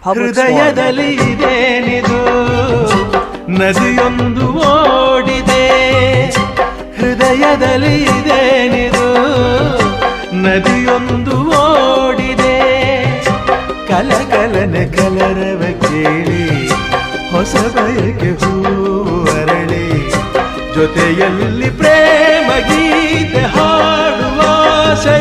ಹೃದಯದಲ್ಲಿ ಇದೇನಿದು ನದಿಯೊಂದು ಓಡಿದೆ, ಹೃದಯದಲ್ಲಿ ಇದೇನಿದು ನದಿಯೊಂದು ಓಡಿದೆ. ಕಲಕಲನೆ ಕಲರವ ಕೇಳಿ ಹೊಸ ಬಯಕೆ ಹೂವರಳಿ, ಜೊತೆಯಲ್ಲಿ ಪ್ರೇಮ ಗೀತೆ ಹಾಡುವ ಆಸೆ